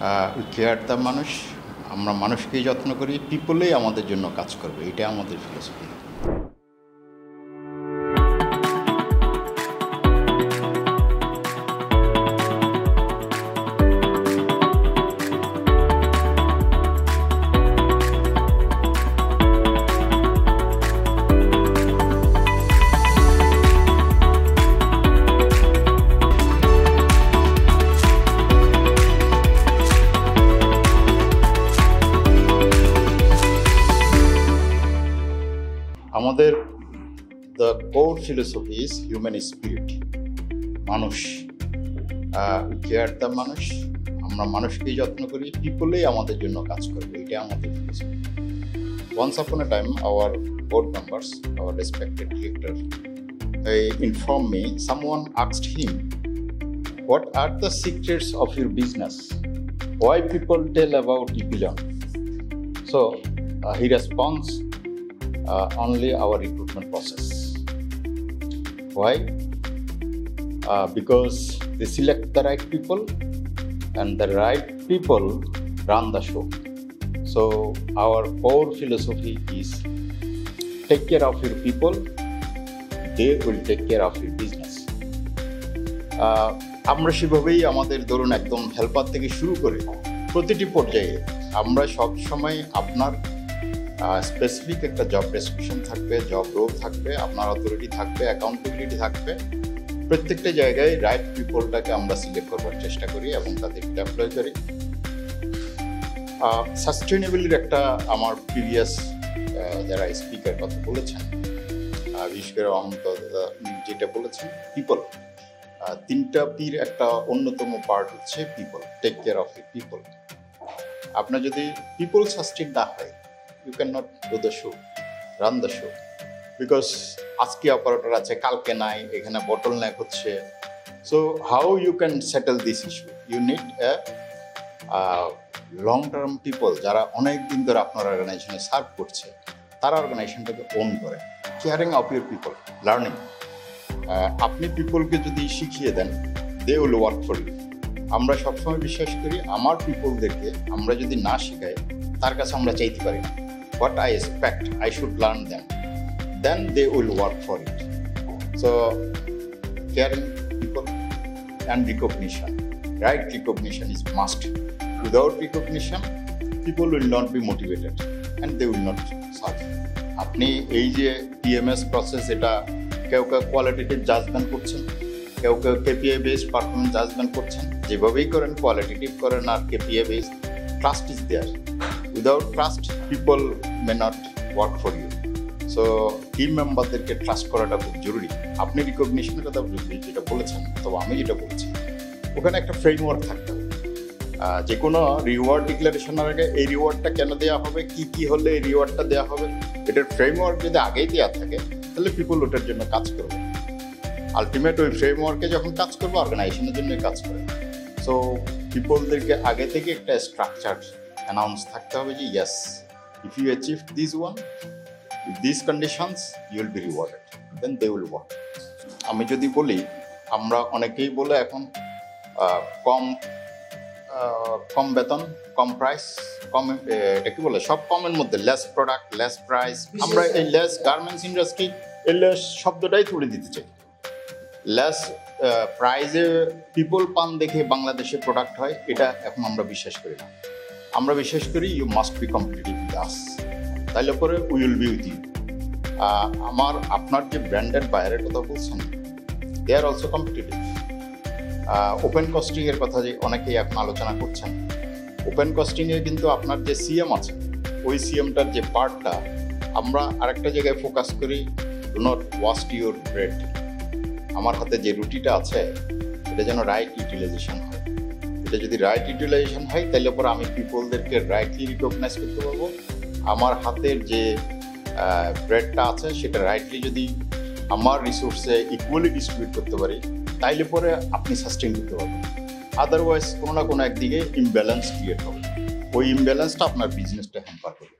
We care the মানুষ, আমরা মানুষকেই যত্ন করি, পিপলেই আমাদের জন্য কাজ করবে, এটা আমাদের ফিলোসফি। আমাদের the core philosophy is human spirit, মানুষ। কেয়ার দ্য মানুষ, আমরা মানুষকেই যত্ন করি, পিপলেই আমাদের জন্য কাজ করবে, এটা আমাদের philosophy. Once upon a time, our board members, our respected director, informed me, someone asked him, what are the secrets of your business? Why people tell about Epilon? So he responds, only our recruitment process. Why? Because they select the right people and the right people run the show. So our core philosophy is take care of your people, they will take care of your business. আমরা সেভাবেই আমাদের ধরুন একদম helper থেকে শুরু করে প্রতিটি পর্যায়ে আমরা সব সময় আপনার স্পেসিফিক একটা জব ডেসক্রিপশন থাকবে, জব রোল থাকবে, আপনার অথরিটি থাকবে, অ্যাকাউন্টেবিলিটি থাকবে। প্রত্যেকটা জায়গায় রাইট পিপলটাকে আমরা সিলেক্ট করবার চেষ্টা করি এবং তাদেরকে অ্যাপ্লয় করি। সাস্টেনেবলির একটা আমার প্রিভিয়াস যারা স্পিকার কথা বলেছেন, বিশেষ করে যেটা বলেছেন পিপল, তিনটা পির একটা অন্যতম পার্ট হচ্ছে people, take care of it people. আপনার যদি পিপল সাস্টেন না হয়, you cannot do the show, run the show, because আজকে অপারেটর আছে, কালকে নাই, এখানে বটলনেক হচ্ছে। So how you can settle this issue? You need a long term people যারা অনেক দিন ধরে আপনার অর্গানাইজেশনে সার্ভ করছে, তারা অর্গানাইজেশনটাকে ওন করে। Caring of your people, learning. আপনি পিপলকে যদি শিখিয়ে দেন, they will work for you. আমরা সবসময় বিশ্বাস করি আমার পিপলদেরকে আমরা যদি না শেখাই, তার কাছে আমরা চাইতে পারি না। What I expect, I should learn them. Then they will work for it. So, caring people and recognition. Right recognition is must. Without recognition, people will not be motivated and they will not serve. আপনি এই যে PMS process, এটা কেউ কেউ qualitative judgement করছেন, কেউ কেউ KPI based performance judgement করছেন। যেভাবেই করেন, কোয়ালিটেটিভ করেন আর KPI based, trust is there. Without trust, people may not work for you. So, team মেম্বারদেরকে ট্রাস্ট করাটা খুব জরুরি। আপনি রিকগনিশনের কথা যেটা বলেছেন, তবে আমি যেটা বলছি, ওখানে একটা ফ্রেমওয়ার্ক থাকতে হবে। যে কোনো রিওয়ার্ড ডিক্লারেশনের আগে এই রিওয়ার্ডটা কেন দেওয়া হবে, কি কি হলে এই রিওয়ার্ডটা দেওয়া হবে, এটার ফ্রেমওয়ার্ক যদি আগেই দেওয়া থাকে, তাহলে পিপল ওটার জন্য কাজ করবে। আলটিমেট ওই ফ্রেমওয়ার্কে যখন কাজ করবে, অর্গানাইজেশনের জন্য কাজ করে। সো পিপলদেরকে আগে থেকে একটা স্ট্রাকচার অ্যানাউন্স থাকতে হবে যে yes, if you achieve this one with this conditions, you will be rewarded, then they will work. আমি যদি বলি, আমরা অনেকেই বলে এখন কম বেতন, কম প্রাইস, কম, এটা কি বলে, সব কমের মধ্যে লেস প্রোডাক্ট, লেস প্রাইস। আমরা এই লেস গার্মেন্টস ইন্ডাস্ট্রি, এই লেস শব্দটাই তুলে দিতে চাই। লেস প্রাইজে পিপল পান দেখে বাংলাদেশে প্রোডাক্ট হয়, এটা এখন আমরা বিশ্বাস করি না। আমরা বিশ্বাস করি you must be competitive with us, তাইলে পরে we will be with you. আপনার যে ব্র্যান্ডেড বায়ারের কথা বলছেন, they are also competitive. Open কস্টিংয়ের কথা যে অনেকেই এখন আলোচনা করছেন, ওপেন কস্টিংয়ে কিন্তু আপনার যে সিএম আছে, ওই সিএমটার যে পার্টটা আমরা আরেকটা জায়গায় ফোকাস করি, do not waste your bread. আমার হাতে যে রুটিটা আছে, এটা যেন রাইট ইউটিলাইজেশন হয়। এটা যদি রাইট ইউটিলাইজেশন হয়, তাহলে পরে আমি পিপলদেরকে রাইটলি রিকগনাইজ করতে পারবো। আমার হাতের যে ব্রেডটা আছে, সেটা রাইটলি যদি আমার রিসোর্সে ইকুয়ালি ডিস্ট্রিবিউট করতে পারি, তাইলে পরে আপনি সাস্টেইন করতে পারবেন। আদারওয়াইজ কোনো না কোনো একদিকে ইমব্যালেন্স ক্রিয়েট হবে, ওই ইমব্যালেন্সটা আপনার বিজনেসটা হ্যাম্পার করবে।